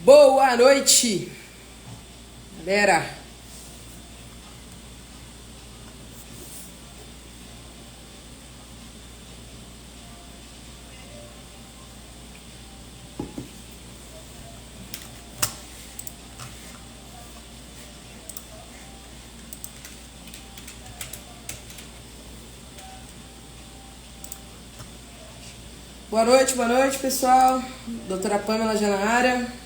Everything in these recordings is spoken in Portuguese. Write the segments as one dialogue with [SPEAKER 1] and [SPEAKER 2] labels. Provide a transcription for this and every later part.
[SPEAKER 1] Boa noite, galera. Boa noite, pessoal. Doutora Pamela já na área.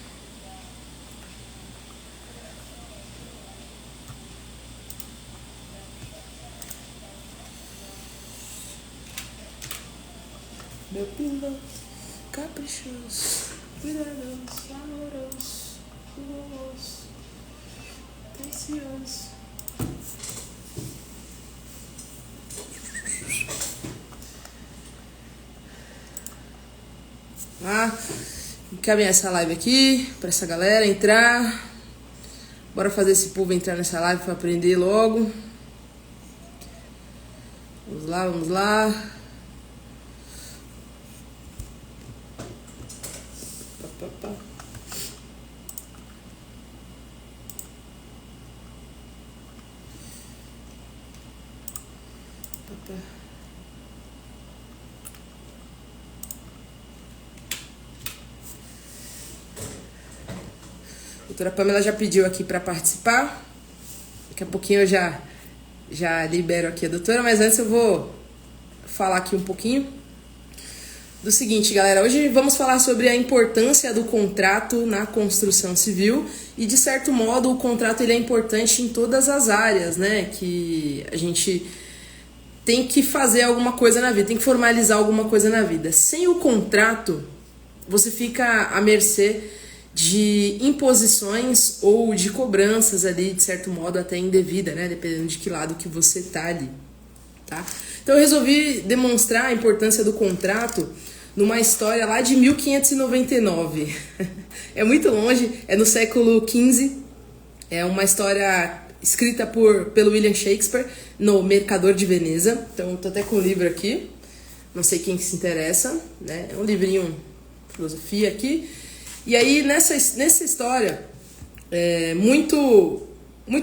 [SPEAKER 1] Meu piloto, caprichoso, cuidadoso, amoroso, guloso, atencioso. Encaminhar essa live aqui pra essa galera entrar. Bora fazer esse povo entrar nessa live pra aprender logo. Vamos lá. A doutora Pamela já pediu aqui para participar. Daqui a pouquinho eu já libero aqui a doutora, mas antes eu vou falar aqui um pouquinho do seguinte, galera. Hoje vamos falar sobre a importância do contrato na construção civil e, de certo modo, o contrato ele é importante em todas as áreas, né? Que a gente tem que fazer alguma coisa na vida, tem que formalizar alguma coisa na vida. Sem o contrato, você fica à mercê de imposições ou de cobranças ali, de certo modo, até indevida, né? Dependendo de que lado que você tá ali, tá? Então eu resolvi demonstrar a importância do contrato numa história lá de 1599. É muito longe, é no século XV, é uma história escrita pelo William Shakespeare no Mercador de Veneza. Então eu tô até com o livro aqui, não sei quem que se interessa, né? É um livrinho de filosofia aqui. E aí, nessa história, é muito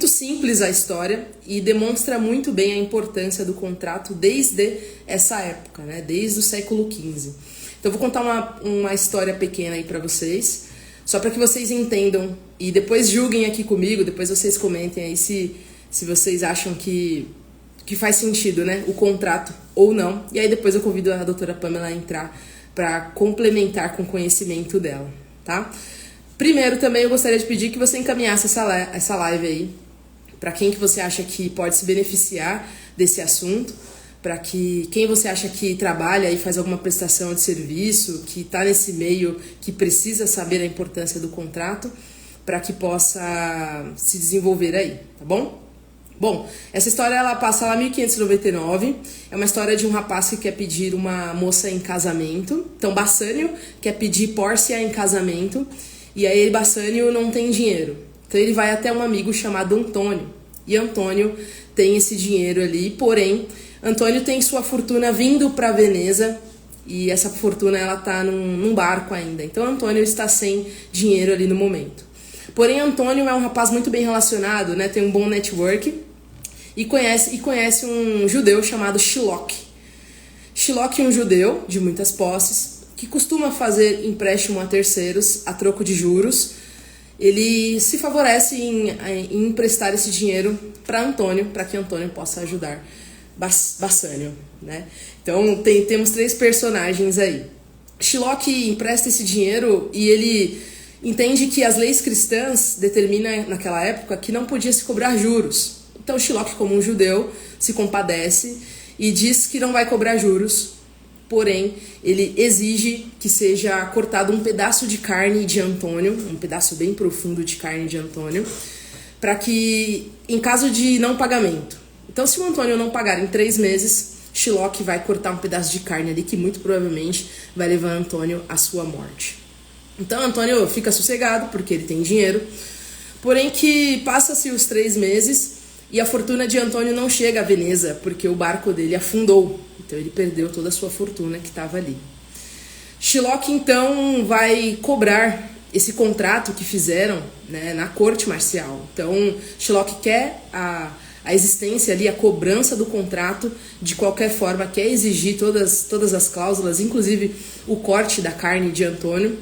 [SPEAKER 1] simples a história e demonstra muito bem a importância do contrato desde essa época, né? Desde o século XV. Então, eu vou contar uma história pequena aí pra vocês, só para que vocês entendam e depois julguem aqui comigo, depois vocês comentem aí se vocês acham que faz sentido, né? O contrato ou não. E aí, depois eu convido a doutora Pamela a entrar para complementar com o conhecimento dela. Tá? Primeiro também eu gostaria de pedir que você encaminhasse essa live aí para quem que você acha que pode se beneficiar desse assunto, para que quem você acha que trabalha e faz alguma prestação de serviço, que está nesse meio, que precisa saber a importância do contrato, para que possa se desenvolver aí, tá bom? Bom, essa história ela passa lá em 1599, é uma história de um rapaz que quer pedir uma moça em casamento. Então Bassanio quer pedir Pórcia em casamento, e aí Bassanio não tem dinheiro. Então ele vai até um amigo chamado Antônio, e Antônio tem esse dinheiro ali, porém Antônio tem sua fortuna vindo para Veneza, e essa fortuna ela tá num barco ainda. Então Antônio está sem dinheiro ali no momento. Porém Antônio é um rapaz muito bem relacionado, né? Tem um bom network. E conhece um judeu chamado Shylock. Shylock é um judeu de muitas posses, que costuma fazer empréstimo a terceiros a troco de juros. Ele se favorece em emprestar esse dinheiro para Antônio, para que Antônio possa ajudar Bassanio, né? Então temos três personagens aí. Shylock empresta esse dinheiro e ele entende que as leis cristãs determinam naquela época que não podia se cobrar juros. Então Shylock, como um judeu, se compadece e diz que não vai cobrar juros, porém ele exige que seja cortado um pedaço de carne de Antônio, um pedaço bem profundo de carne de Antônio, para que, em caso de não pagamento. Então se o Antônio não pagar em 3 meses, Shylock vai cortar um pedaço de carne ali que muito provavelmente vai levar Antônio à sua morte. Então Antônio fica sossegado porque ele tem dinheiro, porém que passa-se os 3 meses e a fortuna de Antônio não chega a Veneza, porque o barco dele afundou. Então ele perdeu toda a sua fortuna que estava ali. Shylock então vai cobrar esse contrato que fizeram, né, na corte marcial. Então, Shylock quer a existência ali, a cobrança do contrato de qualquer forma, quer exigir todas as cláusulas, inclusive o corte da carne de Antônio.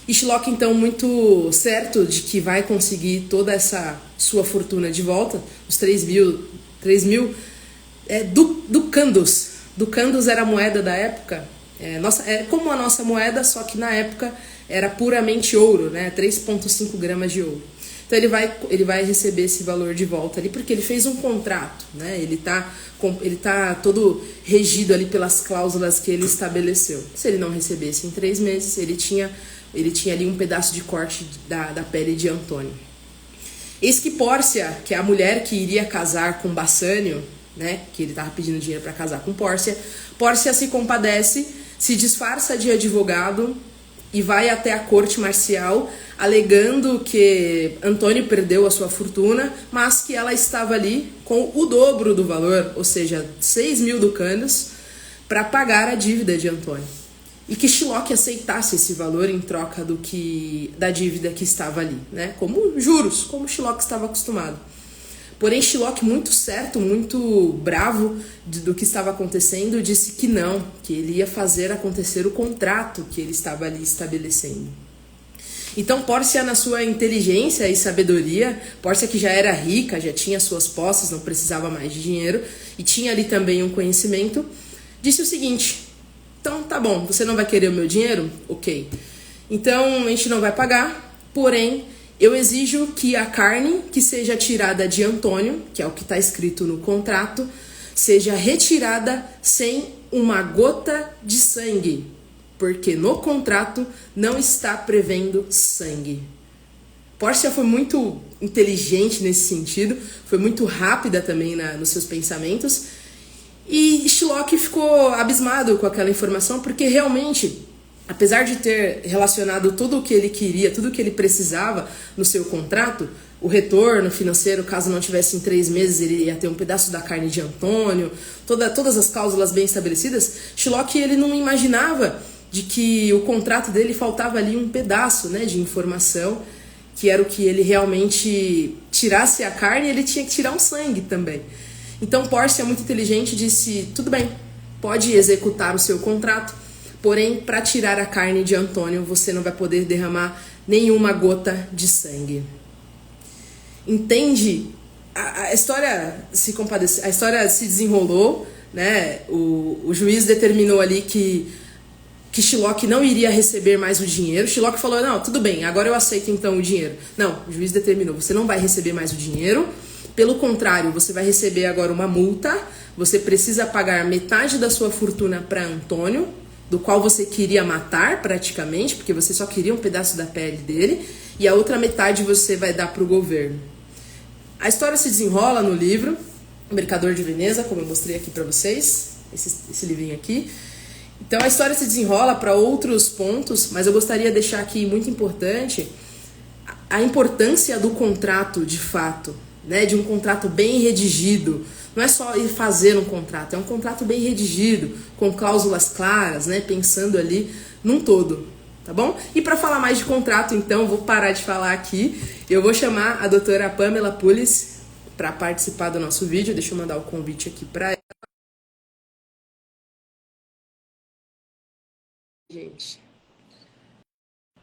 [SPEAKER 1] E Shylock, então, muito certo de que vai conseguir toda essa sua fortuna de volta, os 3 mil ducandos. Ducandos era a moeda da época, é como a nossa moeda, só que na época era puramente ouro, né? 3,5 gramas de ouro. Então ele vai receber esse valor de volta ali, porque ele fez um contrato, né? Ele tá todo regido ali pelas cláusulas que ele estabeleceu. Se ele não recebesse em 3 meses, ele tinha ali um pedaço de corte da pele de Antônio. Eis que Pórcia, que é a mulher que iria casar com Bassânio, né? Que ele estava pedindo dinheiro para casar com Pórcia. Pórcia se compadece, se disfarça de advogado e vai até a corte marcial, alegando que Antônio perdeu a sua fortuna, mas que ela estava ali com o dobro do valor, ou seja, 6 mil ducados, para pagar a dívida de Antônio. E que Shylock aceitasse esse valor em troca da dívida que estava ali, né? Como juros, como Shylock estava acostumado. Porém, Shylock, muito certo, muito bravo do que estava acontecendo, disse que não, que ele ia fazer acontecer o contrato que ele estava ali estabelecendo. Então, Pórcia, na sua inteligência e sabedoria, Pórcia que já era rica, já tinha suas posses, não precisava mais de dinheiro, e tinha ali também um conhecimento, disse o seguinte: então, tá bom, você não vai querer o meu dinheiro? Ok. Então, a gente não vai pagar, porém, eu exijo que a carne que seja tirada de Antônio, que é o que está escrito no contrato, seja retirada sem uma gota de sangue, porque no contrato não está prevendo sangue. Pórcia foi muito inteligente nesse sentido, foi muito rápida também nos seus pensamentos, e Shylock ficou abismado com aquela informação, porque realmente, apesar de ter relacionado tudo o que ele queria, tudo o que ele precisava no seu contrato, o retorno financeiro, caso não tivesse em 3 meses, ele ia ter um pedaço da carne de Antônio, todas as cláusulas bem estabelecidas, Shylock, ele não imaginava de que o contrato dele faltava ali um pedaço, né, de informação, que era o que ele realmente tirasse a carne, ele tinha que tirar um sangue também. Então Pórcia, muito inteligente, disse: tudo bem, pode executar o seu contrato, porém, para tirar a carne de Antônio, você não vai poder derramar nenhuma gota de sangue. Entende? A história se compadeceu, a história se desenrolou, né? O juiz determinou ali que Shylock não iria receber mais o dinheiro. Shylock falou: não, tudo bem, agora eu aceito então o dinheiro. Não, o juiz determinou: você não vai receber mais o dinheiro. Pelo contrário, você vai receber agora uma multa. Você precisa pagar metade da sua fortuna para Antônio, do qual você queria matar praticamente, porque você só queria um pedaço da pele dele, e a outra metade você vai dar para o governo. A história se desenrola no livro O Mercador de Veneza, como eu mostrei aqui para vocês, esse livrinho aqui. Então a história se desenrola para outros pontos, mas eu gostaria de deixar aqui muito importante a importância do contrato de fato, né, de um contrato bem redigido. Não é só ir fazer um contrato, é um contrato bem redigido, com cláusulas claras, né, pensando ali num todo, tá bom? E para falar mais de contrato, então, vou parar de falar aqui. Eu vou chamar a doutora Pamela Pulis para participar do nosso vídeo. Deixa eu mandar o convite aqui para ela. Gente,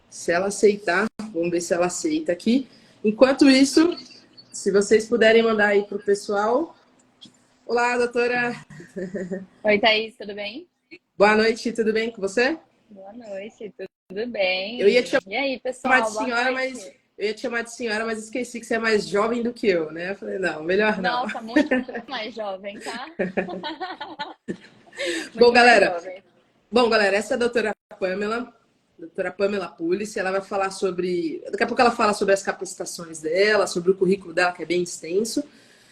[SPEAKER 1] se ela aceitar, vamos ver se ela aceita aqui. Enquanto isso, se vocês puderem mandar aí pro pessoal. Olá, doutora.
[SPEAKER 2] Oi, Thaís, tudo bem?
[SPEAKER 1] Boa noite, tudo bem com você?
[SPEAKER 2] Boa noite, tudo bem?
[SPEAKER 1] Eu ia te
[SPEAKER 2] E aí,
[SPEAKER 1] chamar
[SPEAKER 2] pessoal,
[SPEAKER 1] de
[SPEAKER 2] boa
[SPEAKER 1] senhora,
[SPEAKER 2] noite.
[SPEAKER 1] eu ia te chamar de senhora, mas esqueci que você é mais jovem do que eu, né? Eu falei, não, melhor não.
[SPEAKER 2] Nossa, muito mais jovem, tá?
[SPEAKER 1] Bom,
[SPEAKER 2] Muito mais
[SPEAKER 1] galera,
[SPEAKER 2] jovem.
[SPEAKER 1] essa é a doutora Pamela Pulis. Ela vai falar sobre, daqui a pouco ela fala sobre as capacitações dela, sobre o currículo dela, que é bem extenso.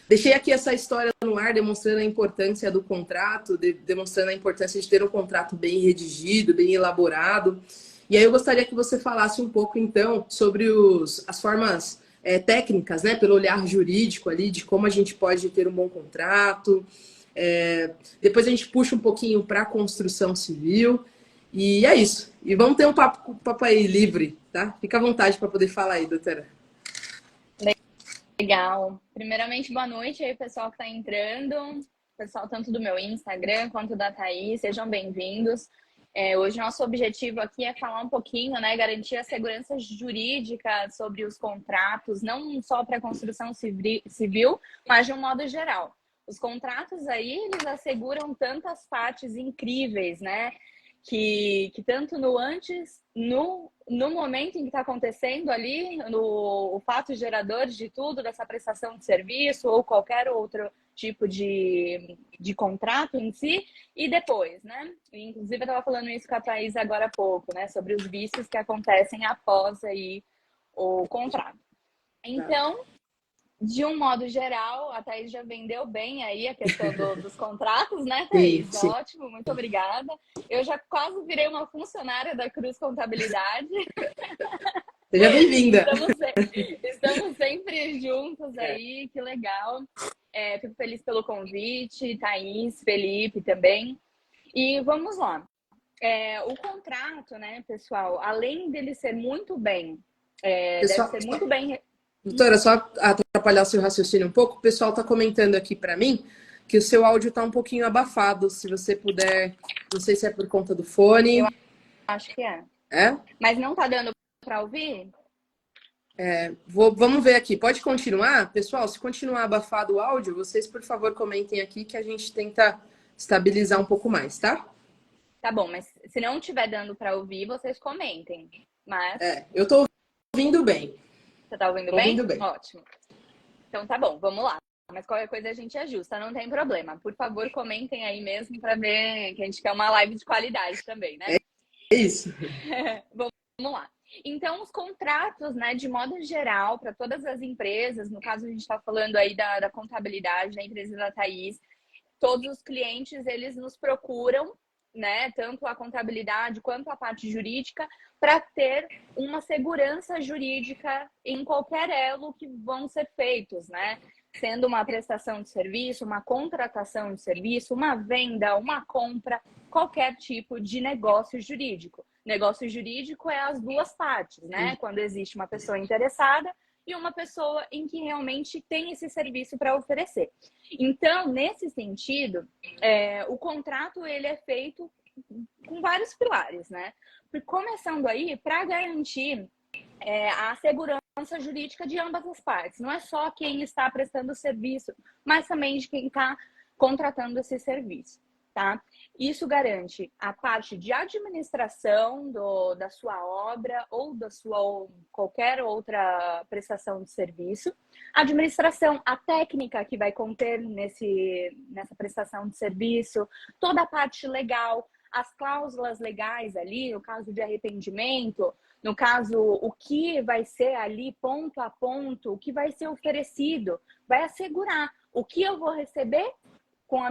[SPEAKER 1] Deixei aqui essa história no ar, demonstrando a importância do contrato, demonstrando a importância de ter um contrato bem redigido, bem elaborado. E aí eu gostaria que você falasse um pouco, então, sobre as formas técnicas, né, pelo olhar jurídico ali, de como a gente pode ter um bom contrato. Depois a gente puxa um pouquinho para a construção civil. E é isso. E vamos ter um papo aí livre, tá? Fica à vontade para poder falar aí, doutora.
[SPEAKER 2] Legal. Primeiramente, boa noite aí, pessoal que está entrando. Pessoal tanto do meu Instagram quanto da Thaís, sejam bem-vindos. Hoje nosso objetivo aqui é falar um pouquinho, né, garantir a segurança jurídica sobre os contratos, não só para a construção civil, mas de um modo geral. Os contratos aí, eles asseguram tantas partes incríveis, né? Que tanto no antes, no momento em que está acontecendo ali, o fato gerador de tudo, dessa prestação de serviço ou qualquer outro tipo de contrato em si, e depois, né? Inclusive, eu estava falando isso com a Thaís agora há pouco, né? Sobre os vícios que acontecem após aí o contrato. Então, de um modo geral, a Thaís já vendeu bem aí a questão dos contratos, né, Thaís?
[SPEAKER 1] Sim, sim.
[SPEAKER 2] Ótimo, muito obrigada. Eu já quase virei uma funcionária da Cruz Contabilidade.
[SPEAKER 1] Seja bem-vinda.
[SPEAKER 2] Estamos sempre juntos aí, que legal. Fico feliz pelo convite, Thaís, Felipe também. E vamos lá. O contrato, né, pessoal, além dele ser muito bem,
[SPEAKER 1] Pessoal,
[SPEAKER 2] deve ser muito bem...
[SPEAKER 1] Doutora, só atrapalhar o seu raciocínio um pouco, o pessoal está comentando aqui para mim que o seu áudio está um pouquinho abafado. Se você puder, não sei se é por conta do fone.
[SPEAKER 2] Eu acho que é.
[SPEAKER 1] É?
[SPEAKER 2] Mas não tá dando para ouvir?
[SPEAKER 1] Vamos ver aqui. Pode continuar? Pessoal, se continuar abafado o áudio, vocês, por favor, comentem aqui que a gente tenta estabilizar um pouco mais, tá?
[SPEAKER 2] Tá bom, mas se não estiver dando para ouvir, vocês comentem. Mas...
[SPEAKER 1] eu tô ouvindo bem.
[SPEAKER 2] Você tá ouvindo bem?
[SPEAKER 1] Ouvindo bem.
[SPEAKER 2] Ótimo. Então tá bom, vamos lá. Mas qualquer coisa a gente ajusta, não tem problema. Por favor, comentem aí mesmo para ver que a gente quer uma live de qualidade também, né?
[SPEAKER 1] É isso.
[SPEAKER 2] Vamos lá. Então, os contratos, né, de modo geral, para todas as empresas, no caso a gente está falando aí da contabilidade, da empresa da Thaís, todos os clientes, eles nos procuram, né, tanto a contabilidade quanto a parte jurídica, para ter uma segurança jurídica em qualquer elo que vão ser feitos, né? Sendo uma prestação de serviço, uma contratação de serviço, uma venda, uma compra, qualquer tipo de negócio jurídico. Negócio jurídico é as duas partes, né? Quando existe uma pessoa interessada e uma pessoa em que realmente tem esse serviço para oferecer. Então, nesse sentido, o contrato ele é feito com vários pilares, né? Começando aí, para garantir a segurança jurídica de ambas as partes. Não é só quem está prestando o serviço, mas também de quem está contratando esse serviço, tá? Isso garante a parte de administração da sua obra ou da sua qualquer outra prestação de serviço. Administração, a técnica que vai conter nessa prestação de serviço, toda a parte legal, as cláusulas legais ali, no caso de arrependimento, no caso, o que vai ser ali ponto a ponto, o que vai ser oferecido, vai assegurar o que eu vou receber com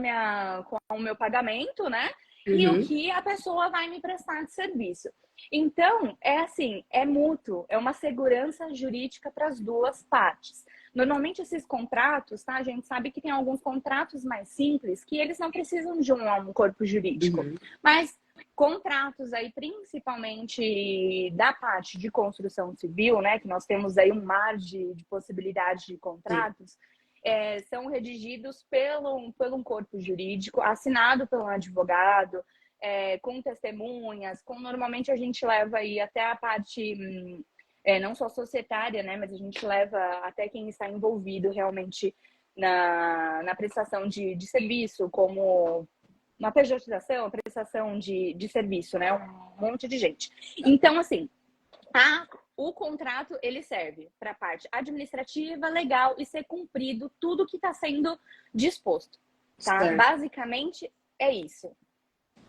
[SPEAKER 2] o meu pagamento, né? E o que a pessoa vai me prestar de serviço. Então, é assim, é mútuo, é uma segurança jurídica para as duas partes. Normalmente, esses contratos, tá? A gente sabe que tem alguns contratos mais simples que eles não precisam de um corpo jurídico. Mas contratos aí, principalmente da parte de construção civil, né? Que nós temos aí um mar de possibilidades de contratos. São redigidos pelo um corpo jurídico, assinado pelo advogado, com testemunhas, normalmente a gente leva aí até a parte, não só societária, né, mas a gente leva até quem está envolvido realmente na prestação de serviço, como uma pejotização, prestação de serviço, né, um monte de gente. Então, assim, o contrato, ele serve para a parte administrativa, legal e ser cumprido tudo que está sendo disposto, tá? Certo. Basicamente, é isso.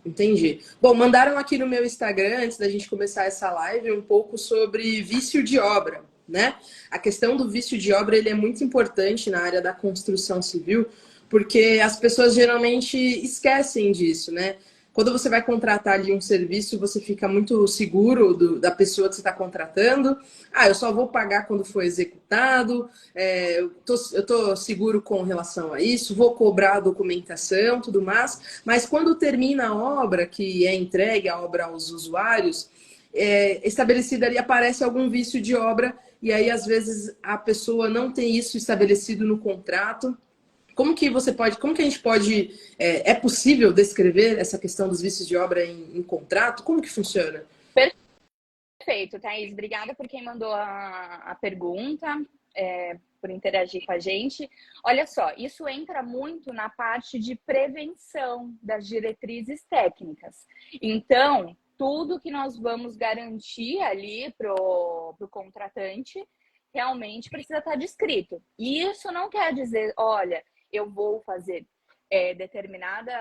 [SPEAKER 1] Entendi. Bom, mandaram aqui no meu Instagram, antes da gente começar essa live, um pouco sobre vício de obra, né? A questão do vício de obra, ele é muito importante na área da construção civil, porque as pessoas geralmente esquecem disso, né? Quando você vai contratar ali um serviço, você fica muito seguro da pessoa que você está contratando. Ah, eu só vou pagar quando for executado, eu tô seguro com relação a isso, vou cobrar a documentação, tudo mais. Mas quando termina a obra, que é entregue a obra aos usuários, estabelecida ali aparece algum vício de obra, e aí às vezes a pessoa não tem isso estabelecido no contrato. Como que a gente pode, é possível descrever essa questão dos vícios de obra em contrato? Como que funciona?
[SPEAKER 2] Perfeito, Thaís. Obrigada por quem mandou a pergunta, por interagir com a gente. Olha só, isso entra muito na parte de prevenção das diretrizes técnicas. Então, tudo que nós vamos garantir ali para o contratante realmente precisa estar descrito. E isso não quer dizer, olha, eu vou fazer determinada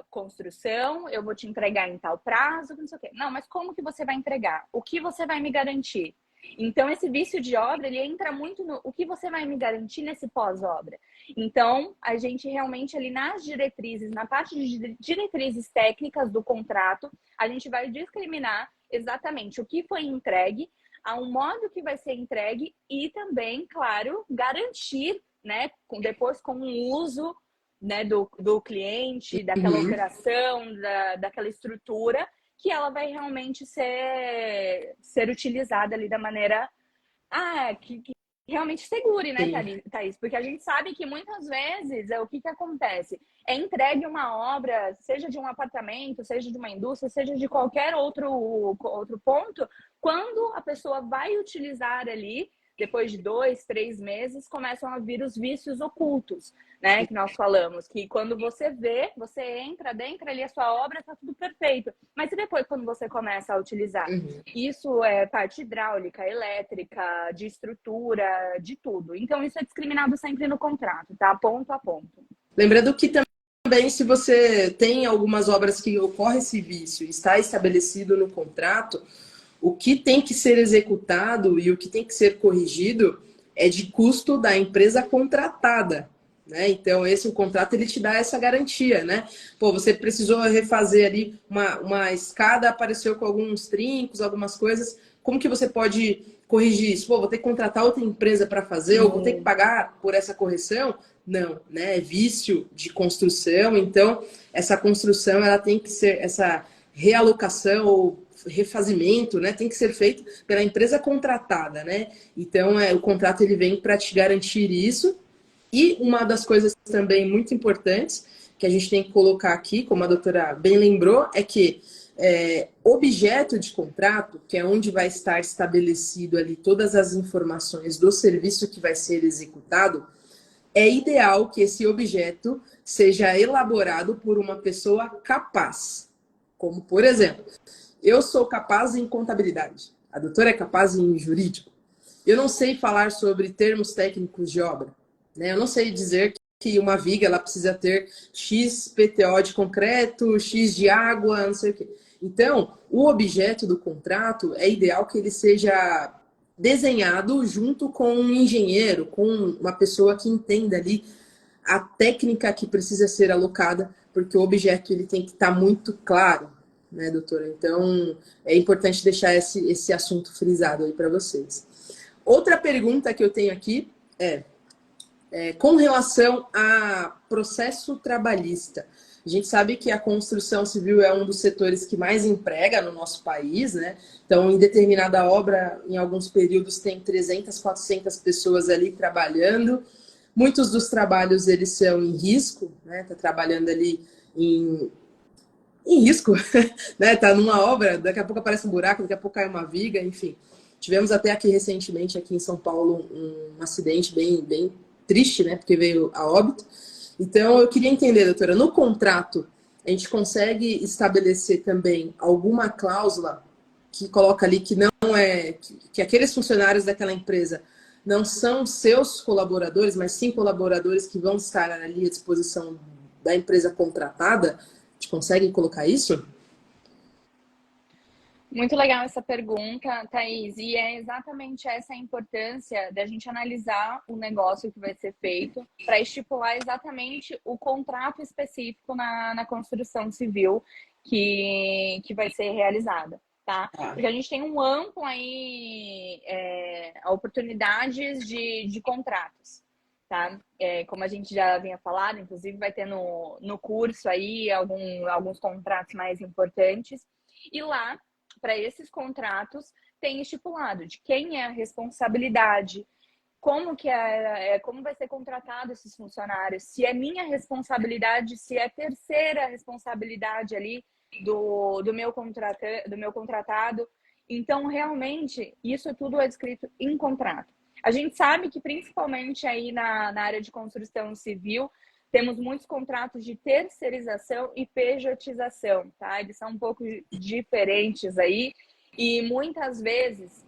[SPEAKER 2] construção, eu vou te entregar em tal prazo, não sei o quê. Não, mas como que você vai entregar? O que você vai me garantir? Então, esse vício de obra, ele entra muito no o que você vai me garantir nesse pós-obra. Então, a gente realmente ali nas diretrizes, na parte de diretrizes técnicas do contrato, a gente vai discriminar exatamente o que foi entregue, a um modo que vai ser entregue e também, claro, garantir, né, depois com o uso, né, do cliente, daquela
[SPEAKER 1] Uhum.
[SPEAKER 2] operação, daquela estrutura, que ela vai realmente ser utilizada ali da maneira que realmente segure, né,
[SPEAKER 1] Sim.
[SPEAKER 2] Thaís? Porque a gente sabe que muitas vezes o que acontece? É entregue uma obra, seja de um apartamento, seja de uma indústria, seja de qualquer outro ponto, quando a pessoa vai utilizar ali, depois de 2, 3 meses, começam a vir os vícios ocultos, né? Que nós falamos, que quando você vê, você entra dentro ali, a sua obra está tudo perfeito. Mas e depois, quando você começa a utilizar?
[SPEAKER 1] Uhum.
[SPEAKER 2] Isso é parte hidráulica, elétrica, de estrutura, de tudo. Então, isso é discriminado sempre no contrato, tá? Ponto a ponto.
[SPEAKER 1] Lembrando que também, se você tem algumas obras que ocorre esse vício, está estabelecido no contrato, o que tem que ser executado e o que tem que ser corrigido é de custo da empresa contratada, né? Então, esse o contrato ele te dá essa garantia, né? Pô, você precisou refazer ali uma escada, apareceu com alguns trincos, algumas coisas. Como que você pode corrigir isso? Pô, vou ter que contratar outra empresa para fazer, ou vou ter que pagar por essa correção? Não, né? É vício de construção, então essa construção ela tem que ser essa realocação ou refazimento, né, tem que ser feito pela empresa contratada, né? Então, o contrato ele vem para te garantir isso. E uma das coisas também muito importantes que a gente tem que colocar aqui, como a doutora bem lembrou, é que objeto de contrato, que é onde vai estar estabelecido ali todas as informações do serviço que vai ser executado, é ideal que esse objeto seja elaborado por uma pessoa capaz. Como, por exemplo, eu sou capaz em contabilidade, a doutora é capaz em jurídico. Eu não sei falar sobre termos técnicos de obra, né? Eu não sei dizer que uma viga ela precisa ter X PTO de concreto, X de água, não sei o quê. Então, o objeto do contrato é ideal que ele seja desenhado junto com um engenheiro, com uma pessoa que entenda ali a técnica que precisa ser alocada, porque o objeto ele tem que estar muito claro, né, doutora? Então, é importante deixar esse assunto frisado aí para vocês. Outra pergunta que eu tenho aqui com relação a processo trabalhista. A gente sabe que a construção civil é um dos setores que mais emprega no nosso país, né? Então, em determinada obra, em alguns períodos, tem 300, 400 pessoas ali trabalhando. Muitos dos trabalhos, eles são em risco, né? Tá trabalhando ali em risco, né? Tá numa obra, daqui a pouco aparece um buraco, daqui a pouco cai uma viga, enfim. Tivemos até aqui recentemente, aqui em São Paulo, um acidente bem triste, né? Porque veio a óbito. Então, eu queria entender, doutora, no contrato, a gente consegue estabelecer também alguma cláusula que coloca ali que não que aqueles funcionários daquela empresa não são seus colaboradores, mas sim colaboradores que vão estar ali à disposição da empresa contratada? A gente consegue colocar isso?
[SPEAKER 2] Muito legal essa pergunta, Thaís. E é exatamente essa a importância da gente analisar o negócio que vai ser feito para estipular exatamente o contrato específico na construção civil, que vai ser realizada, tá?
[SPEAKER 1] Ah,
[SPEAKER 2] Porque a gente tem um amplo aí oportunidades de contratos, tá? Como a gente já havia falado, inclusive vai ter no curso aí alguns contratos mais importantes. E lá, para esses contratos, tem estipulado de quem é a responsabilidade, como vai ser contratado esses funcionários, se é minha responsabilidade, se é terceira responsabilidade ali do meu contratado. Então, realmente, isso tudo é descrito em contrato. A gente sabe que, principalmente aí na área de construção civil, temos muitos contratos de terceirização e pejotização, tá? Eles são um pouco diferentes aí e muitas vezes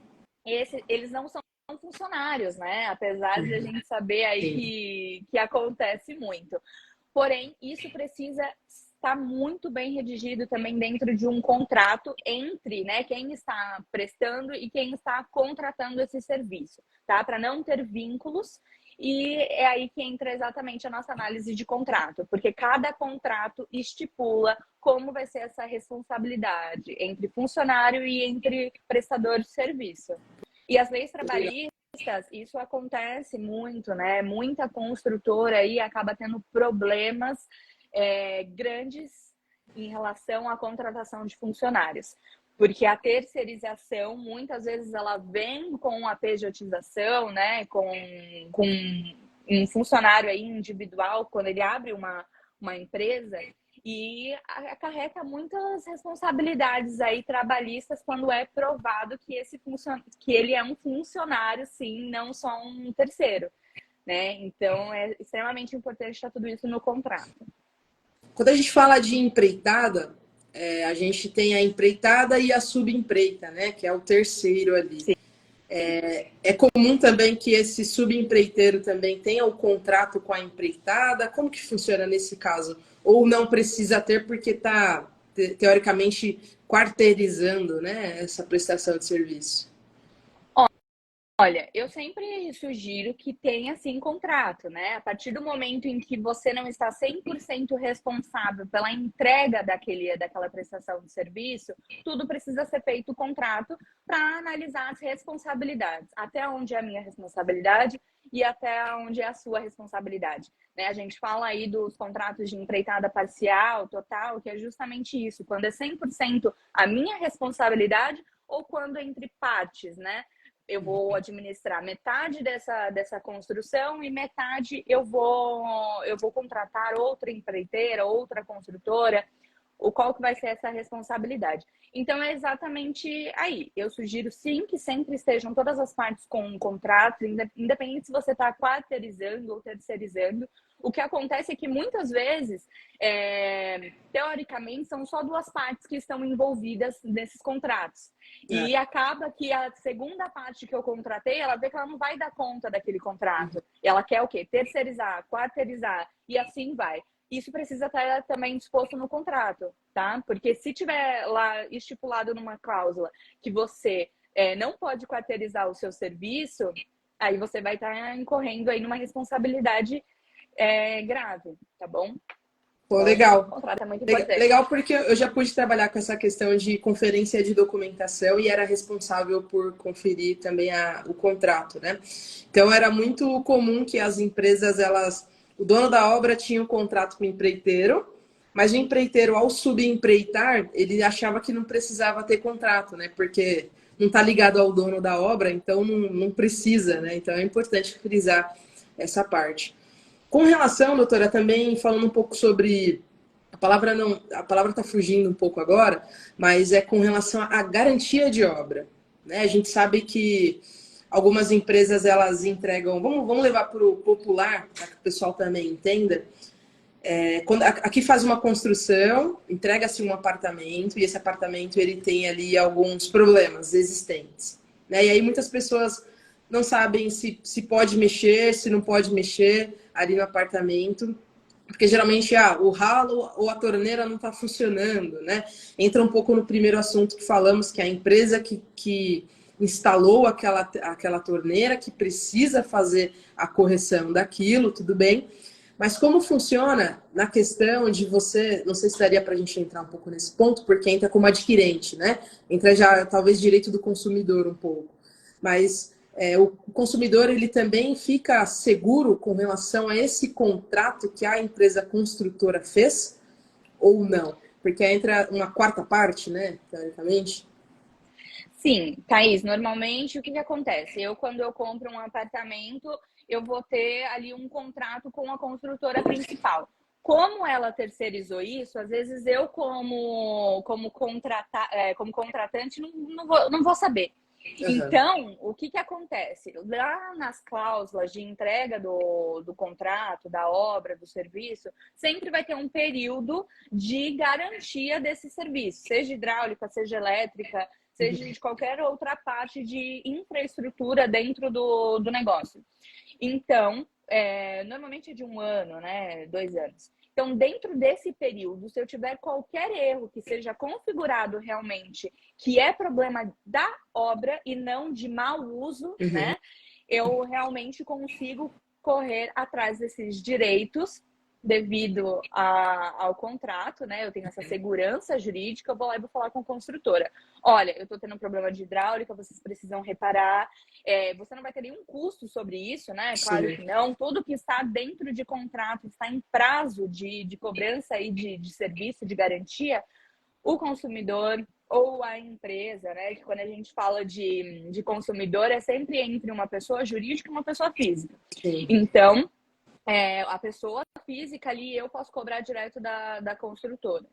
[SPEAKER 2] eles não são funcionários, né? Apesar de a gente saber aí que acontece muito. Porém, isso precisa estar muito bem redigido também dentro de um contrato entre, né, quem está prestando e quem está contratando esse serviço, tá? Para não ter vínculos. E é aí que entra exatamente a nossa análise de contrato, porque cada contrato estipula como vai ser essa responsabilidade entre funcionário e entre prestador de serviço. E as leis trabalhistas, isso acontece muito, né? Muita construtora aí acaba tendo problemas grandes em relação à contratação de funcionários. Porque a terceirização, muitas vezes, ela vem com a pejotização, né? Com um funcionário aí individual, quando ele abre uma empresa, e acarreta muitas responsabilidades aí trabalhistas quando é provado que que ele é um funcionário, sim, não só um terceiro, né? Então, é extremamente importante estar tudo isso no contrato.
[SPEAKER 1] quando a gente fala de empreitada, a gente tem a empreitada e a subempreita, né? Que é o terceiro ali.
[SPEAKER 2] Sim.
[SPEAKER 1] É comum também que esse subempreiteiro também tenha o contrato com a empreitada. Como que funciona nesse caso? Ou não precisa ter porque está, teoricamente, quarteirizando, né, essa prestação de serviço?
[SPEAKER 2] Olha, eu sempre sugiro que tenha, sim, contrato, né? A partir do momento em que você não está 100% responsável pela entrega daquela prestação de serviço, tudo precisa ser feito contrato para analisar as responsabilidades. Até onde é a minha responsabilidade e até onde é a sua responsabilidade, né? A gente fala aí dos contratos de empreitada parcial, total, que é justamente isso. Quando é 100% a minha responsabilidade ou quando é entre partes, né? Eu vou administrar metade dessa construção e metade eu vou contratar outra empreiteira, outra construtora. Qual que vai ser essa responsabilidade? Então, é exatamente aí. Eu sugiro, sim, que sempre estejam todas as partes com um contrato, independente se você está quarteirizando ou terceirizando. O que acontece é que, muitas vezes, teoricamente, são só duas partes que estão envolvidas nesses contratos. E acaba que a segunda parte que eu contratei, ela vê que ela não vai dar conta daquele contrato. Ela quer o quê? Terceirizar, quarteirizar, e assim vai. Isso precisa estar também disposto no contrato, tá? Porque se tiver lá estipulado numa cláusula que você não pode quarteirizar o seu serviço, aí você vai estar incorrendo aí numa responsabilidade grave, tá bom?
[SPEAKER 1] Pô,
[SPEAKER 2] Então,
[SPEAKER 1] legal.
[SPEAKER 2] o contrato é muito importante.
[SPEAKER 1] Legal, porque eu já pude trabalhar com essa questão de conferência de documentação e era responsável por conferir também o contrato, né? Então, era muito comum que as empresas, o dono da obra tinha um contrato com o empreiteiro, mas o empreiteiro, ao subempreitar, ele achava que não precisava ter contrato, né? Porque não está ligado ao dono da obra, então não precisa, né? Então, é importante frisar essa parte. Com relação, doutora, também falando um pouco sobre a palavra está fugindo um pouco agora, mas é com relação à garantia de obra, né? A gente sabe que algumas empresas elas entregam, vamos levar para o popular, para que o pessoal também entenda. Quando aqui faz uma construção, entrega-se um apartamento e esse apartamento ele tem ali alguns problemas existentes, né? E aí muitas pessoas não sabem se pode mexer, se não pode mexer ali no apartamento, porque geralmente o ralo ou a torneira não está funcionando, né? Entra um pouco no primeiro assunto que falamos, que é a empresa que instalou aquela torneira, que precisa fazer a correção daquilo, tudo bem. Mas como funciona na questão de você, não sei se daria para a gente entrar um pouco nesse ponto, porque entra como adquirente, né? Entra já talvez direito do consumidor um pouco. Mas o consumidor ele também fica seguro com relação a esse contrato que a empresa construtora fez ou não? Porque entra uma quarta parte, né? Teoricamente.
[SPEAKER 2] Sim, Thaís, normalmente o que que acontece? Quando eu compro um apartamento, eu vou ter ali um contrato com a construtora principal. Como ela terceirizou isso, às vezes eu, como contratante, não vou saber.
[SPEAKER 1] Uhum.
[SPEAKER 2] Então, o que que acontece? Lá nas cláusulas de entrega do contrato, da obra, do serviço, sempre vai ter um período de garantia desse serviço, seja hidráulica, seja elétrica, seja de qualquer outra parte de infraestrutura dentro do negócio. Então, normalmente é de 1 ano, né? 2 anos. Então, dentro desse período, se eu tiver qualquer erro que seja configurado realmente, que é problema da obra e não de mau uso,
[SPEAKER 1] Uhum.
[SPEAKER 2] né? Eu realmente consigo correr atrás desses direitos devido ao contrato, né? Eu tenho essa segurança jurídica, eu vou lá e vou falar com a construtora. Olha, eu estou tendo um problema de hidráulica, vocês precisam reparar. Você não vai ter nenhum custo sobre isso, né? Claro
[SPEAKER 1] Sim.
[SPEAKER 2] que não. Tudo que está dentro de contrato, está em prazo de cobrança e de serviço, de garantia, o consumidor ou a empresa, né? Que quando a gente fala de consumidor, é sempre entre uma pessoa jurídica e uma pessoa física.
[SPEAKER 1] Sim.
[SPEAKER 2] Então, a pessoa física ali, eu posso cobrar direto da construtora,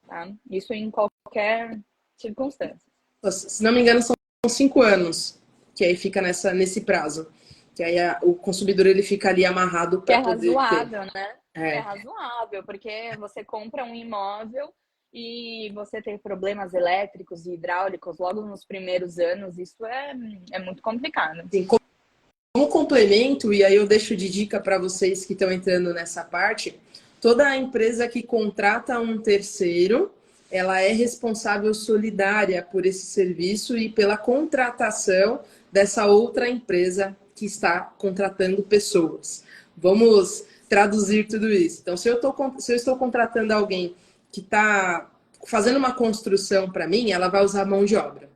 [SPEAKER 2] tá? Isso em qualquer circunstância.
[SPEAKER 1] Se não me engano, são 5 anos que aí fica nesse prazo. Que aí o consumidor ele fica ali amarrado
[SPEAKER 2] Que é
[SPEAKER 1] para poder ter.
[SPEAKER 2] razoável, né? É
[SPEAKER 1] É,
[SPEAKER 2] razoável, porque você compra um imóvel e você tem problemas elétricos e hidráulicos logo nos primeiros anos, isso é muito complicado.
[SPEAKER 1] assim, como complemento, e aí eu deixo de dica para vocês que estão entrando nessa parte, toda a empresa que contrata um terceiro, ela é responsável solidária por esse serviço e pela contratação dessa outra empresa que está contratando pessoas. Vamos traduzir tudo isso. Então, se eu estou contratando alguém que está fazendo uma construção para mim, ela vai usar mão de obra.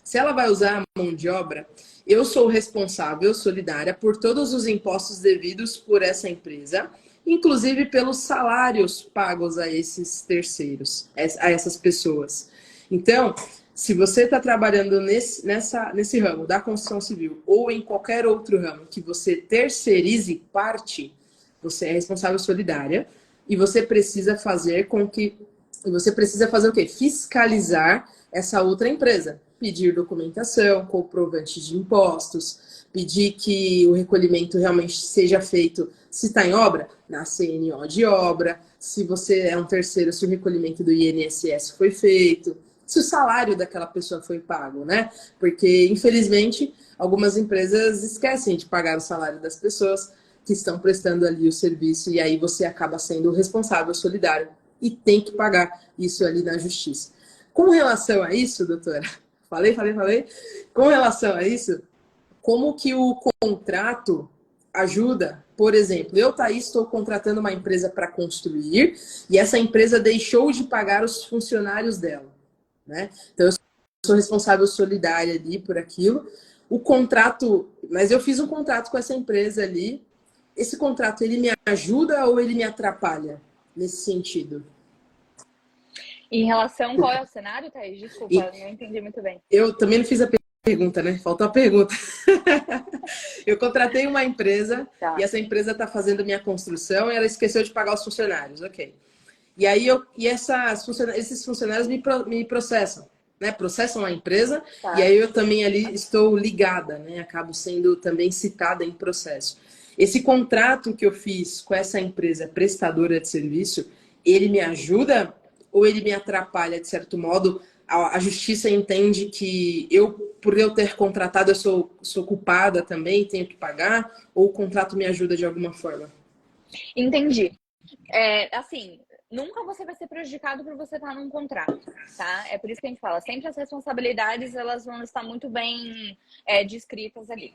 [SPEAKER 1] Se ela vai usar a mão de obra, eu sou responsável, solidária, por todos os impostos devidos por essa empresa, inclusive pelos salários pagos a esses terceiros, a essas pessoas. Então, se você está trabalhando nesse ramo da construção civil ou em qualquer outro ramo que você terceirize parte, você é responsável solidária e você precisa fazer com que. E você precisa fazer o quê? Fiscalizar essa outra empresa. Pedir documentação, comprovante de impostos, pedir que o recolhimento realmente seja feito, se está em obra, na CNO de obra, se você é um terceiro, se o recolhimento do INSS foi feito, se o salário daquela pessoa foi pago, né? Porque, infelizmente, algumas empresas esquecem de pagar o salário das pessoas que estão prestando ali o serviço e aí você acaba sendo o responsável solidário e tem que pagar isso ali na justiça. Com relação a isso, doutora, falei. Com relação a isso, como que o contrato ajuda? Por exemplo, eu, Thaís, estou contratando uma empresa para construir e essa empresa deixou de pagar os funcionários dela, né? Então, eu sou responsável solidária ali por aquilo. O contrato, mas eu fiz um contrato com essa empresa ali. Esse contrato, ele me ajuda ou ele me atrapalha nesse sentido?
[SPEAKER 2] Em relação, qual é o cenário, Thaís?
[SPEAKER 1] E
[SPEAKER 2] Desculpa, não entendi muito bem.
[SPEAKER 1] eu também não fiz a pergunta, né? Faltou a pergunta. Eu contratei uma empresa e
[SPEAKER 2] Tá.
[SPEAKER 1] essa empresa está fazendo minha construção e ela esqueceu de pagar os funcionários, ok. E aí esses funcionários me processam, né? Processam a empresa e
[SPEAKER 2] Tá.
[SPEAKER 1] aí eu também ali estou ligada, né? Acabo sendo também citada em processo. Esse contrato que eu fiz com essa empresa prestadora de serviço, ele me ajuda ou ele me atrapalha de certo modo? A justiça entende que por eu ter contratado, eu sou culpada também, tenho que pagar, ou o contrato me ajuda de alguma forma?
[SPEAKER 2] Entendi. Assim, nunca você vai ser prejudicado por você estar num contrato, tá? É por isso que a gente fala, sempre as responsabilidades elas vão estar muito bem descritas ali.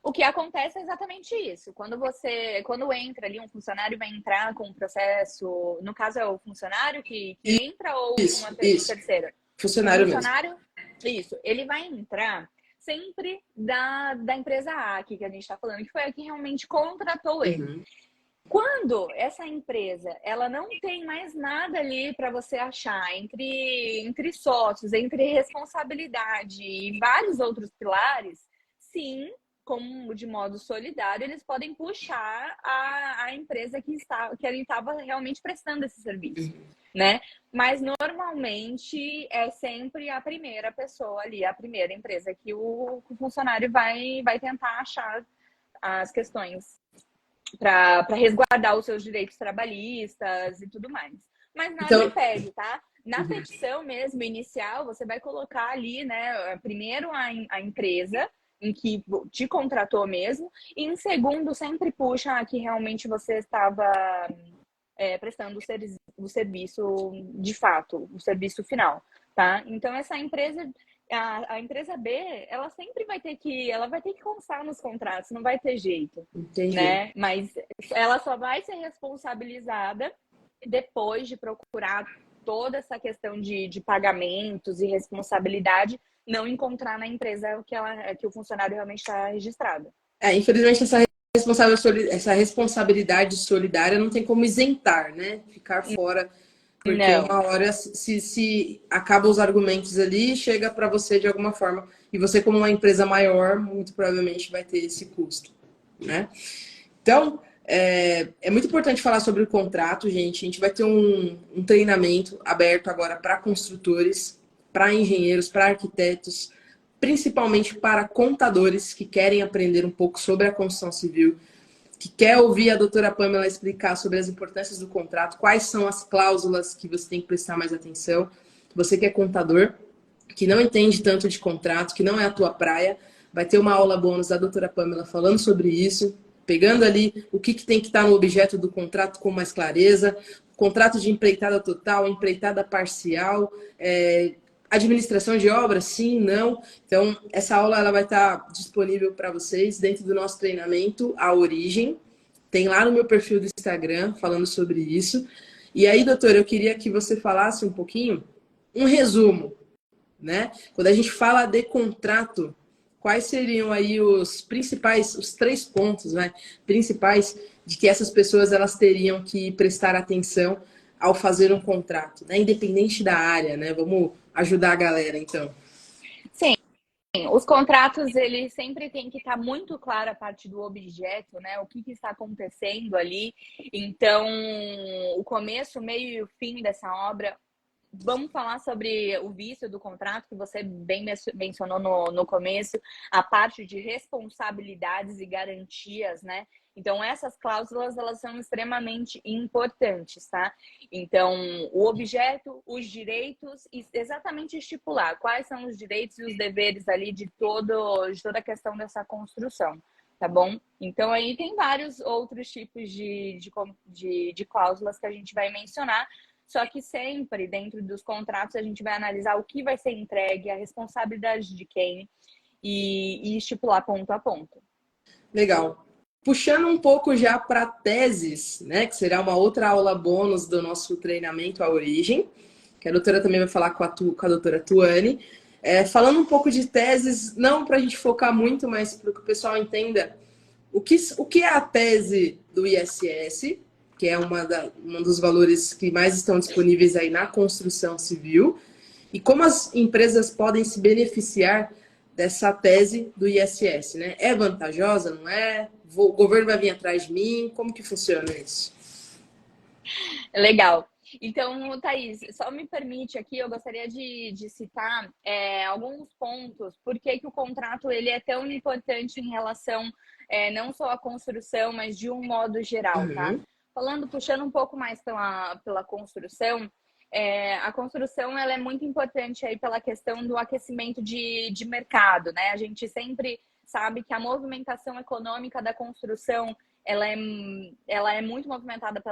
[SPEAKER 2] O que acontece é exatamente isso. Quando entra ali, um funcionário vai entrar com um processo, no caso é o funcionário que entra ou um
[SPEAKER 1] Isso.
[SPEAKER 2] terceiro? O
[SPEAKER 1] Funcionário mesmo.
[SPEAKER 2] funcionário, isso, ele vai entrar sempre da empresa A aqui que a gente está falando, que foi a que realmente contratou ele.
[SPEAKER 1] Uhum.
[SPEAKER 2] Quando essa empresa ela não tem mais nada ali para você achar entre sócios, entre responsabilidade e vários outros pilares, sim, como de modo solidário, eles podem puxar a empresa que ele estava realmente prestando esse serviço, né? Mas normalmente é sempre a primeira pessoa ali, a primeira empresa que o funcionário vai tentar achar as questões para resguardar os seus direitos trabalhistas e tudo mais. Mas nada
[SPEAKER 1] Então,
[SPEAKER 2] impede, tá? Na petição mesmo, inicial, você vai colocar ali, né, primeiro a empresa em que te contratou mesmo, e em segundo, sempre puxa a que realmente você estava prestando o serviço de fato, o serviço final, tá? Então, essa empresa, a empresa B, ela sempre vai ter que constar nos contratos, não vai ter jeito,
[SPEAKER 1] entendi.
[SPEAKER 2] né? Mas ela só vai ser responsabilizada depois de procurar toda essa questão de pagamentos e responsabilidade, não encontrar na empresa que o funcionário realmente está registrado.
[SPEAKER 1] Infelizmente, essa responsabilidade solidária não tem como isentar, né? Ficar fora, porque
[SPEAKER 2] Não.
[SPEAKER 1] uma hora, se acabam os argumentos ali, chega para você de alguma forma. E você, como uma empresa maior, muito provavelmente vai ter esse custo, né? Então, é muito importante falar sobre o contrato, gente. A gente vai ter um treinamento aberto agora para construtores, para engenheiros, para arquitetos, principalmente para contadores que querem aprender um pouco sobre a construção civil, que quer ouvir a doutora Pamela explicar sobre as importâncias do contrato, quais são as cláusulas que você tem que prestar mais atenção. Você que é contador, que não entende tanto de contrato, que não é a tua praia, vai ter uma aula bônus da doutora Pamela falando sobre isso, pegando ali o que tem que estar no objeto do contrato com mais clareza, contrato de empreitada total, empreitada parcial, administração de obras, sim, não. Então, essa aula ela vai estar disponível para vocês dentro do nosso treinamento, A Origem. Tem lá no meu perfil do Instagram falando sobre isso. E aí, doutora, eu queria que você falasse um pouquinho, um resumo, né? Quando a gente fala de contrato, quais seriam aí os principais, os 3 pontos, né, principais de que essas pessoas elas teriam que prestar atenção ao fazer um contrato, né? Independente da área, né? Vamos ajudar a galera, então.
[SPEAKER 2] Sim. Os contratos, eles sempre tem que estar muito claro a parte do objeto, né? O que está acontecendo ali. Então, o começo, o meio e o fim dessa obra. Vamos falar sobre o vício do contrato, que você bem mencionou no começo, a parte de responsabilidades e garantias, né? Então, essas cláusulas, elas são extremamente importantes, tá? Então, o objeto, os direitos e exatamente estipular quais são os direitos e os deveres ali de toda a questão dessa construção, tá bom? Então, aí tem vários outros tipos de cláusulas que a gente vai mencionar, só que sempre dentro dos contratos a gente vai analisar o que vai ser entregue, a responsabilidade de quem e estipular ponto a ponto.
[SPEAKER 1] Legal. Puxando um pouco já para teses, né, que será uma outra aula bônus do nosso treinamento A Origem, que a doutora também vai falar com a doutora Tuane. Falando um pouco de teses, não para a gente focar muito, mas para que o pessoal entenda o que é a tese do ISS, que é um dos valores que mais estão disponíveis aí na construção civil, e como as empresas podem se beneficiar dessa tese do ISS, né? É vantajosa, não é? O governo vai vir atrás de mim? Como que funciona isso?
[SPEAKER 2] Legal. Então, Thaís, só me permite aqui, eu gostaria de citar alguns pontos, por que o contrato ele é tão importante em relação não só à construção, mas de um modo geral, tá?
[SPEAKER 1] Uhum.
[SPEAKER 2] Puxando um pouco mais pela construção, a construção ela é muito importante aí pela questão do aquecimento de mercado, né? A gente sempre sabe que a movimentação econômica da construção ela é muito movimentada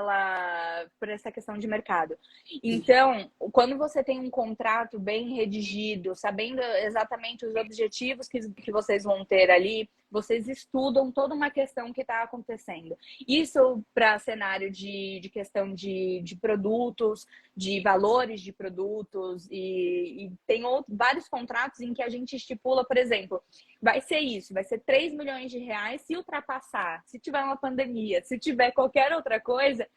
[SPEAKER 2] por essa questão de mercado. Então, quando você tem um contrato bem redigido, sabendo exatamente os objetivos que vocês vão ter ali, vocês estudam toda uma questão que está acontecendo. Isso para cenário de questão de produtos, de valores de produtos, e tem vários contratos em que a gente estipula, por exemplo, vai ser isso, vai ser 3 milhões de reais se ultrapassar, se tiver uma pandemia, se tiver qualquer outra coisa,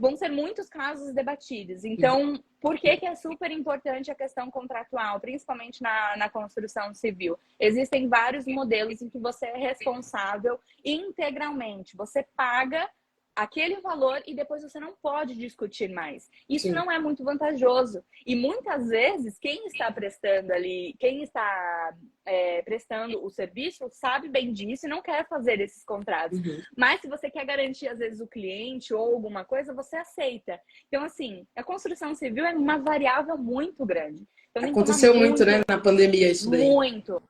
[SPEAKER 2] vão ser muitos casos debatidos. Então, por que é super importante a questão contratual, principalmente na construção civil? Existem vários modelos em que você é responsável integralmente. Você paga aquele valor e depois você não pode discutir mais. Isso não é muito vantajoso. E muitas vezes, quem está prestando ali, quem está prestando o serviço, sabe bem disso e não quer fazer esses contratos. Mas se você quer garantir, às vezes, o cliente ou alguma coisa, você aceita. Então, assim, a construção civil é uma variável muito grande. Então,
[SPEAKER 1] aconteceu muito, né, na pandemia isso daí.
[SPEAKER 2] Muito.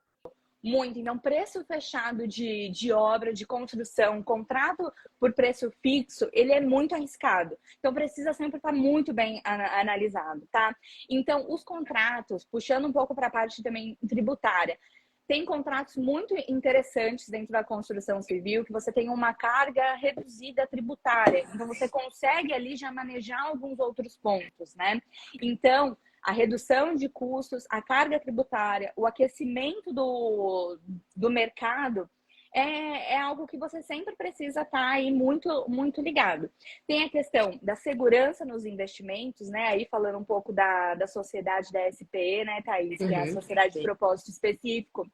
[SPEAKER 2] Então, preço fechado de obra, de construção, contrato por preço fixo, ele é muito arriscado. Então, precisa sempre estar muito bem analisado, tá? Então, os contratos, puxando um pouco para a parte também tributária, tem contratos muito interessantes dentro da construção civil, que você tem uma carga reduzida tributária. Então, você consegue ali já manejar alguns outros pontos, né? Então, a redução de custos, a carga tributária, o aquecimento do mercado é algo que você sempre precisa estar aí muito ligado. Tem a questão da segurança nos investimentos, né? Aí falando um pouco da sociedade da SPE, né, Thaís? Que é a Sociedade de Propósito Específico.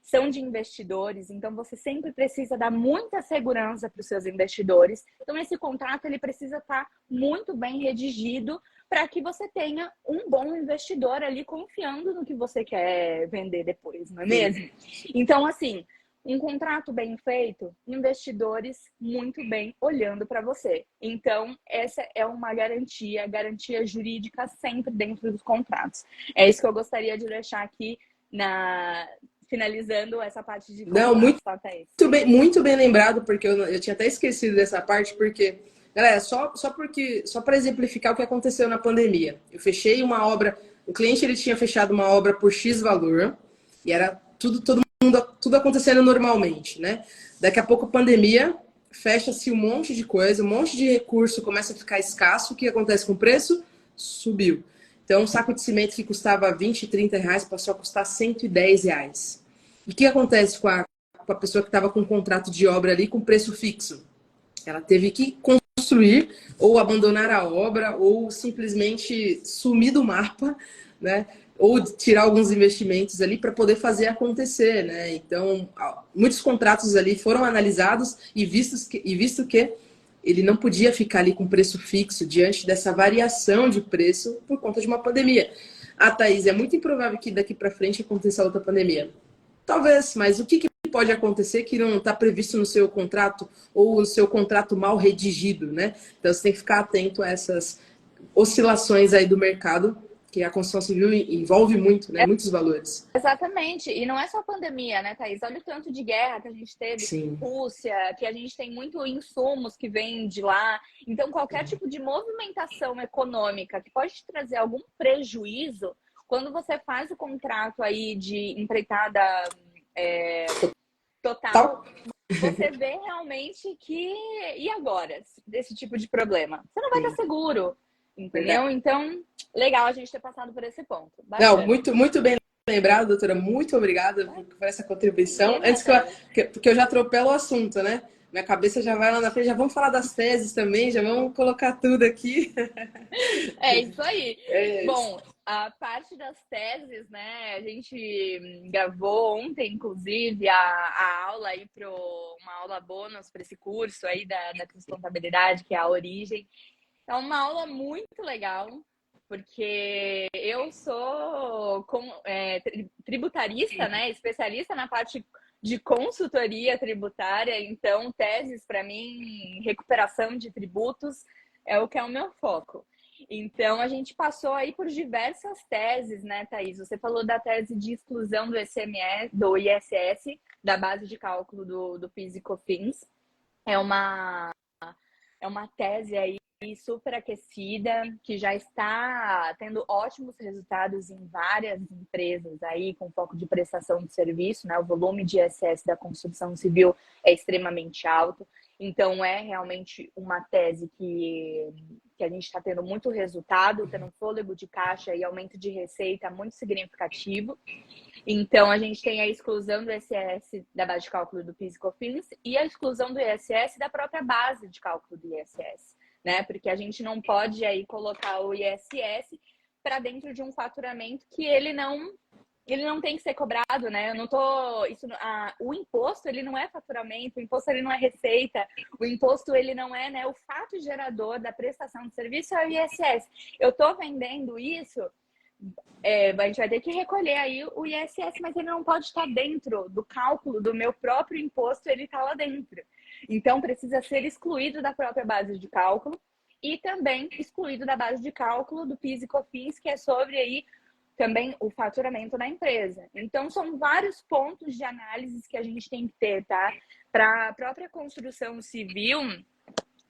[SPEAKER 2] São de investidores, então você sempre precisa dar muita segurança para os seus investidores. Então, esse contrato ele precisa estar muito bem redigido para que você tenha um bom investidor ali confiando no que você quer vender depois, não é mesmo? Então, assim, um contrato bem feito, investidores muito bem olhando para você. Então, essa é uma garantia jurídica sempre dentro dos contratos. É isso que eu gostaria de deixar aqui finalizando essa parte de contratos.
[SPEAKER 1] Não, muito bem lembrado, porque eu tinha até esquecido dessa parte, porque... Galera, só para exemplificar o que aconteceu na pandemia. Eu fechei uma obra, o cliente ele tinha fechado uma obra por X valor e era tudo acontecendo normalmente, né? Daqui a pouco a pandemia, fecha-se um monte de coisa, um monte de recurso começa a ficar escasso. O que acontece com o preço? Subiu. Então, um saco de cimento que custava 20, 30 reais passou a custar 110 reais. E o que acontece com a pessoa que estava com um contrato de obra ali com preço fixo? Ela teve que construir ou abandonar a obra ou simplesmente sumir do mapa, né? Ou tirar alguns investimentos ali para poder fazer acontecer, né? Então, muitos contratos ali foram analisados e visto que ele não podia ficar ali com preço fixo diante dessa variação de preço por conta de uma pandemia. Thaís, é muito improvável que daqui para frente aconteça outra pandemia. Talvez, mas o que pode acontecer que não está previsto no seu contrato ou no seu contrato mal redigido, né? Então você tem que ficar atento a essas oscilações aí do mercado, que a construção civil envolve muito, né? Muitos valores.
[SPEAKER 2] Exatamente. E não é só pandemia, né, Thaís? Olha o tanto de guerra que a gente teve,
[SPEAKER 1] Sim.
[SPEAKER 2] Rússia, que a gente tem muito insumos que vêm de lá. Então, qualquer tipo de movimentação econômica que pode trazer algum prejuízo, quando você faz o contrato aí de empreitada total, você vê realmente que... E agora, desse tipo de problema? Você não vai estar seguro, entendeu?
[SPEAKER 1] Verdade.
[SPEAKER 2] Então, legal a gente ter passado por esse ponto. Bacana.
[SPEAKER 1] Não, muito bem lembrado, doutora. Muito obrigada por essa contribuição. Antes porque eu já atropelo o assunto, né? Minha cabeça já vai lá na frente, já vamos falar das teses também, já vamos colocar tudo aqui.
[SPEAKER 2] É isso aí.
[SPEAKER 1] É isso.
[SPEAKER 2] Bom, a parte das teses, né? A gente gravou ontem, inclusive, a aula aí uma aula bônus para esse curso aí da contabilidade, que é a Origem. É uma aula muito legal, porque eu sou tributarista, né? Especialista na parte de consultoria tributária, então teses para mim, recuperação de tributos é o que é o meu foco. Então, a gente passou aí por diversas teses, né, Thaís? Você falou da tese de exclusão do ISS, da base de cálculo do PIS e COFINS. É uma tese aí super aquecida, que já está tendo ótimos resultados em várias empresas aí com foco de prestação de serviço, né? O volume de ISS da construção civil é extremamente alto, então é realmente uma tese que a gente está tendo muito resultado, tendo um fôlego de caixa e aumento de receita muito significativo. Então, a gente tem a exclusão do ISS da base de cálculo do PIS e COFINS e a exclusão do ISS da própria base de cálculo do ISS, né? Porque a gente não pode aí colocar o ISS para dentro de um faturamento que ele não tem que ser cobrado, né? Eu não tô o imposto, ele não é faturamento, o imposto ele não é receita, o imposto ele não é, né, o fato gerador da prestação de serviço é o ISS. Eu tô vendendo isso, a gente vai ter que recolher aí o ISS, mas ele não pode estar dentro do cálculo do meu próprio imposto, ele está lá dentro. Então, precisa ser excluído da própria base de cálculo e também excluído da base de cálculo do PIS e COFINS, que é sobre aí também o faturamento da empresa. Então, são vários pontos de análise que a gente tem que ter, tá? Para a própria construção civil,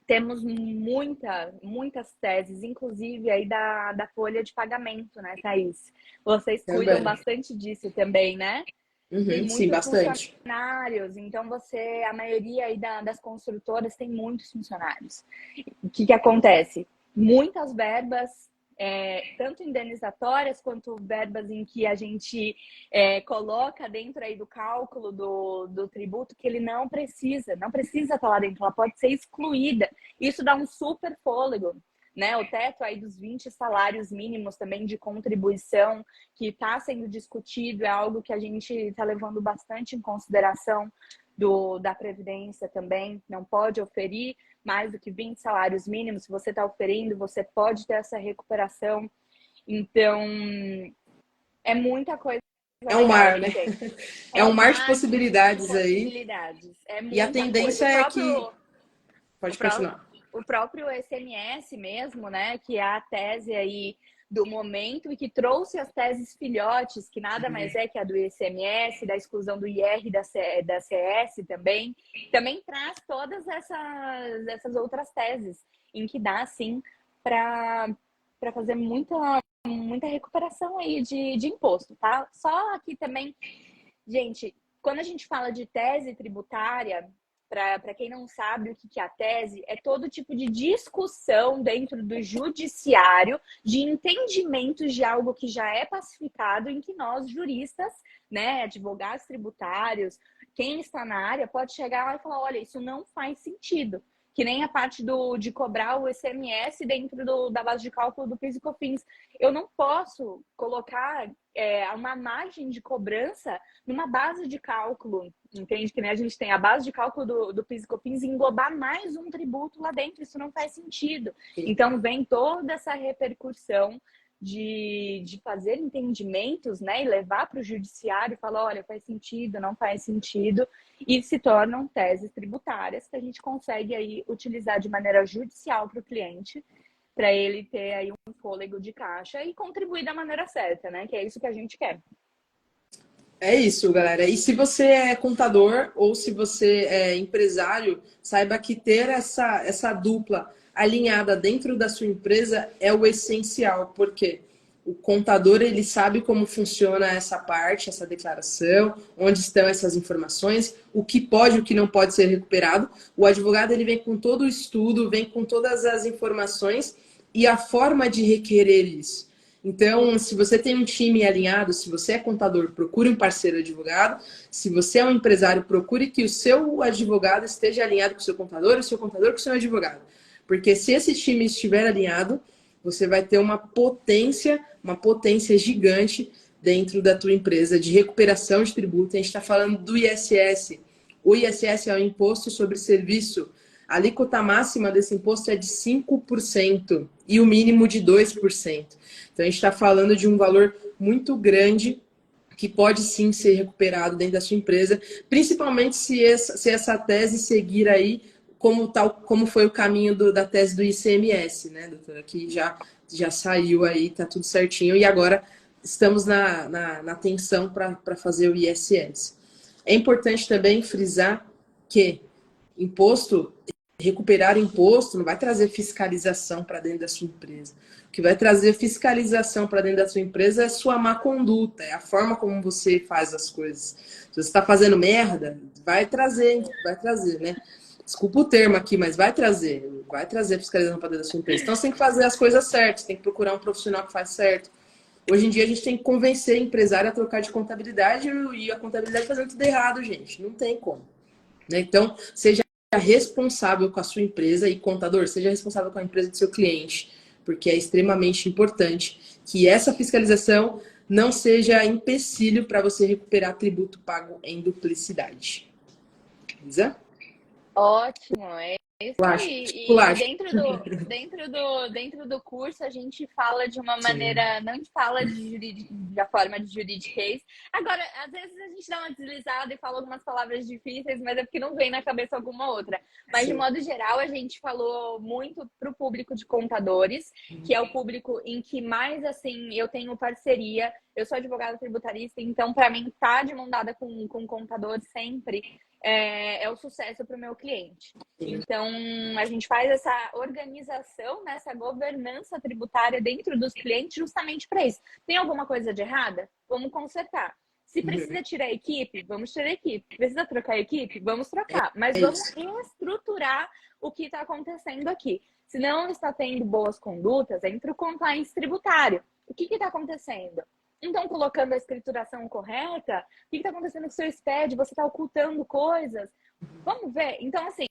[SPEAKER 2] temos muitas teses, inclusive aí da folha de pagamento, né, Thaís? Vocês cuidam bastante disso também, né? Tem muitos
[SPEAKER 1] sim, bastante.
[SPEAKER 2] funcionários, então a maioria aí das construtoras tem muitos funcionários. O que acontece? Muitas verbas, tanto indenizatórias quanto verbas em que a gente coloca dentro aí do cálculo do tributo que ele não precisa estar lá dentro, ela pode ser excluída. Isso dá um super fôlego, né? O teto aí dos 20 salários mínimos também de contribuição que está sendo discutido é algo que a gente está levando bastante em consideração da Previdência também. Não pode oferir mais do que 20 salários mínimos. Se você está oferindo, você pode ter essa recuperação. Então, é muita coisa.
[SPEAKER 1] É um mar, né? É um mar de possibilidades aí.
[SPEAKER 2] É
[SPEAKER 1] e a tendência é que... Pode continuar.
[SPEAKER 2] O próprio SMS mesmo, né? Que é a tese aí do momento e que trouxe as teses filhotes, que nada mais é que a do ICMS, da exclusão do IR da CS também traz todas essas outras teses, em que dá, sim, para fazer muita recuperação aí de imposto, tá? Só aqui também, gente, quando a gente fala de tese tributária, para quem não sabe o que é a tese, é todo tipo de discussão dentro do judiciário de entendimentos de algo que já é pacificado, em que nós, juristas, né, advogados tributários, quem está na área pode chegar lá e falar, olha, isso não faz sentido. Que nem a parte de cobrar o ICMS dentro da base de cálculo do PIS e COFINS. Eu não posso colocar uma margem de cobrança numa base de cálculo, entende? Que nem a gente tem a base de cálculo do PIS e COFINS e englobar mais um tributo lá dentro. Isso não faz sentido. Então, vem toda essa repercussão de fazer entendimentos, né, e levar para o judiciário e falar, olha, faz sentido, não faz sentido, e se tornam teses tributárias que a gente consegue aí utilizar de maneira judicial para o cliente, para ele ter aí um fôlego de caixa e contribuir da maneira certa, né, que é isso que a gente quer.
[SPEAKER 1] É isso, galera. E se você é contador ou se você é empresário, saiba que ter essa dupla alinhada dentro da sua empresa é o essencial, porque o contador ele sabe como funciona essa parte, essa declaração, onde estão essas informações, o que pode e o que não pode ser recuperado. O advogado ele vem com todo o estudo, vem com todas as informações e a forma de requerer isso. Então, se você tem um time alinhado, se você é contador, procure um parceiro advogado. Se você é um empresário, procure que o seu advogado esteja alinhado com o seu contador e o seu contador com o seu advogado. Porque se esse time estiver alinhado, você vai ter uma potência gigante dentro da tua empresa de recuperação de tributo. A gente está falando do ISS. O ISS é o Imposto sobre Serviço. A alíquota máxima desse imposto é de 5% e o mínimo de 2%. Então, a gente está falando de um valor muito grande que pode sim ser recuperado dentro da sua empresa, principalmente se essa tese seguir aí como foi o caminho da tese do ICMS, né, doutora? Que já saiu aí, tá tudo certinho, e agora estamos na tensão para fazer o ISS. É importante também frisar que imposto recuperar imposto não vai trazer fiscalização para dentro da sua empresa. O que vai trazer fiscalização para dentro da sua empresa é a sua má conduta, é a forma como você faz as coisas. Se você está fazendo merda, vai trazer, né? Desculpa o termo aqui, mas vai trazer fiscalização para dentro da sua empresa. Então você tem que fazer as coisas certas, tem que procurar um profissional que faz certo. Hoje em dia a gente tem que convencer o empresário a trocar de contabilidade e a contabilidade fazendo tudo errado, gente. Não tem como. Né? Então, seja responsável com a sua empresa e contador, seja responsável com a empresa do seu cliente, porque é extremamente importante que essa fiscalização não seja empecilho para você recuperar tributo pago em duplicidade. Beleza?
[SPEAKER 2] Ótimo, é isso aí. E
[SPEAKER 1] Pulacho.
[SPEAKER 2] dentro do curso a gente fala de uma maneira, não fala da forma de juridiquês. Agora, às vezes a gente dá uma deslizada e fala algumas palavras difíceis, mas é porque não vem na cabeça alguma outra. Mas, de modo geral, a gente falou muito para o público de contadores, que é o público em que mais, assim, eu tenho parceria. Eu sou advogada tributarista, então, para mim, tá de mão dada com o contador sempre é o sucesso para o meu cliente. Então, a gente faz essa organização, né, essa governança tributária dentro dos clientes justamente para isso. Tem alguma coisa de errada? Vamos consertar. Se precisa tirar a equipe, vamos tirar a equipe. Precisa trocar a equipe? Vamos trocar. Mas vamos reestruturar o que está acontecendo aqui. Se não está tendo boas condutas, entra o compliance tributário. O que está acontecendo? Então, colocando a escrituração correta, o que está acontecendo com o seu SPED? Você está ocultando coisas? Vamos ver. Então, assim,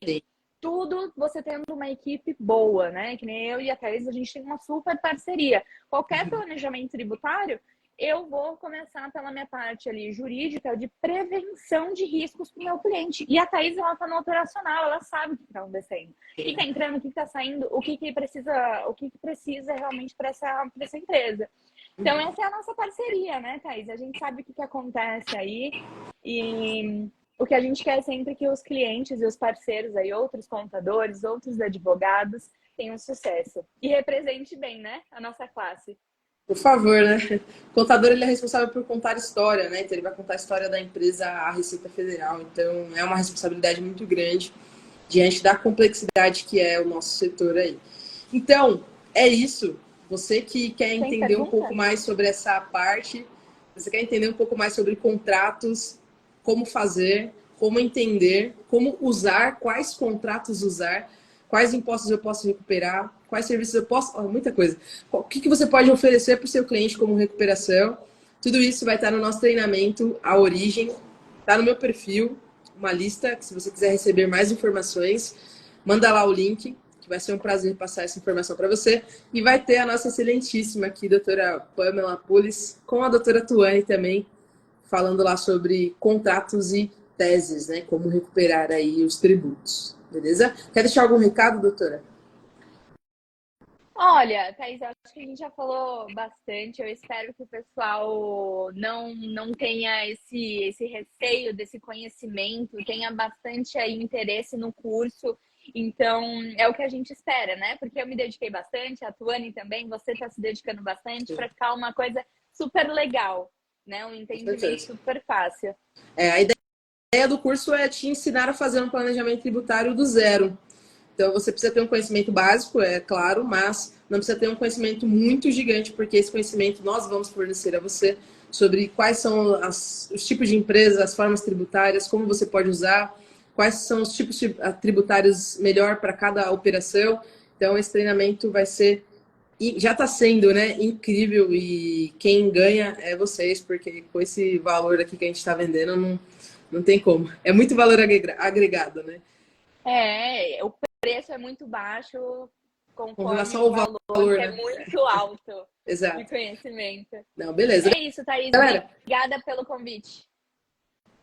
[SPEAKER 2] tudo você tendo uma equipe boa, né? Que nem eu e a Thaís, a gente tem uma super parceria. Qualquer planejamento tributário, eu vou começar pela minha parte ali jurídica de prevenção de riscos para o meu cliente. E a Thaís, ela está no operacional, ela sabe o que está acontecendo. O que está entrando, o que está saindo, o que precisa realmente para essa empresa. Então, essa é a nossa parceria, né, Thaís? A gente sabe o que acontece aí e o que a gente quer é sempre que os clientes e os parceiros aí, outros contadores, outros advogados, tenham sucesso. E represente bem, né, a nossa classe.
[SPEAKER 1] Por favor, né? O contador, ele é responsável por contar história, né? Então, ele vai contar a história da empresa à Receita Federal. Então, é uma responsabilidade muito grande diante da complexidade que é o nosso setor aí. Então, é isso. Você que quer entender um pouco mais sobre essa parte, você quer entender um pouco mais sobre contratos, como fazer, como entender, como usar, quais contratos usar, quais impostos eu posso recuperar, quais serviços eu posso... muita coisa. O que você pode oferecer para o seu cliente como recuperação. Tudo isso vai estar no nosso treinamento, A Origem. Está no meu perfil, uma lista, que se você quiser receber mais informações, manda lá o link. Vai ser um prazer passar essa informação para você. E vai ter a nossa excelentíssima aqui, doutora Pamela Pulis, com a doutora Tuane também, falando lá sobre contratos e teses, né? Como recuperar aí os tributos. Beleza? Quer deixar algum recado, doutora?
[SPEAKER 2] Olha, Thaís, eu acho que a gente já falou bastante. Eu espero que o pessoal não tenha esse receio desse conhecimento, tenha bastante aí interesse no curso. Então, é o que a gente espera, né? Porque eu me dediquei bastante, a Tuane também, você está se dedicando bastante para ficar uma coisa super legal, né? Um entendimento super fácil.
[SPEAKER 1] A ideia do curso é te ensinar a fazer um planejamento tributário do zero. Então, você precisa ter um conhecimento básico, é claro, mas não precisa ter um conhecimento muito gigante, porque esse conhecimento nós vamos fornecer a você sobre quais são os tipos de empresas, as formas tributárias, como você pode usar, quais são os tipos tributários melhor para cada operação. Então, esse treinamento vai ser, e já está sendo, né, incrível, e quem ganha é vocês, porque com esse valor aqui que a gente está vendendo, não tem como. É muito valor agregado, né?
[SPEAKER 2] O preço é muito baixo
[SPEAKER 1] com relação
[SPEAKER 2] ao
[SPEAKER 1] ao
[SPEAKER 2] valor que
[SPEAKER 1] né?
[SPEAKER 2] É muito alto.
[SPEAKER 1] Exato.
[SPEAKER 2] De conhecimento.
[SPEAKER 1] Não, beleza.
[SPEAKER 2] É isso, Thaís. Galera, obrigada pelo convite.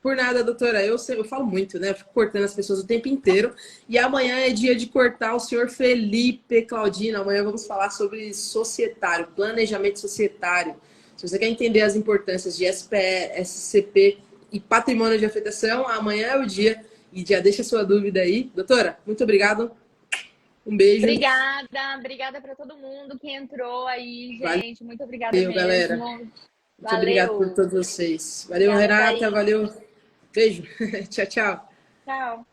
[SPEAKER 1] Por nada, doutora. Eu falo muito, né? Eu fico cortando as pessoas o tempo inteiro. E amanhã é dia de cortar o senhor Felipe Claudino. Amanhã vamos falar sobre societário, planejamento societário. Se você quer entender as importâncias de SPE, SCP e patrimônio de afetação, amanhã é o dia. E já deixa a sua dúvida aí. Doutora, muito obrigado. Um beijo.
[SPEAKER 2] Obrigada para todo mundo que entrou aí, gente. Muito obrigada mesmo.
[SPEAKER 1] Galera. Muito obrigada por todos vocês. Valeu, obrigada, Renata. Thaís. Valeu. Beijo. Tchau, tchau.
[SPEAKER 2] Tchau.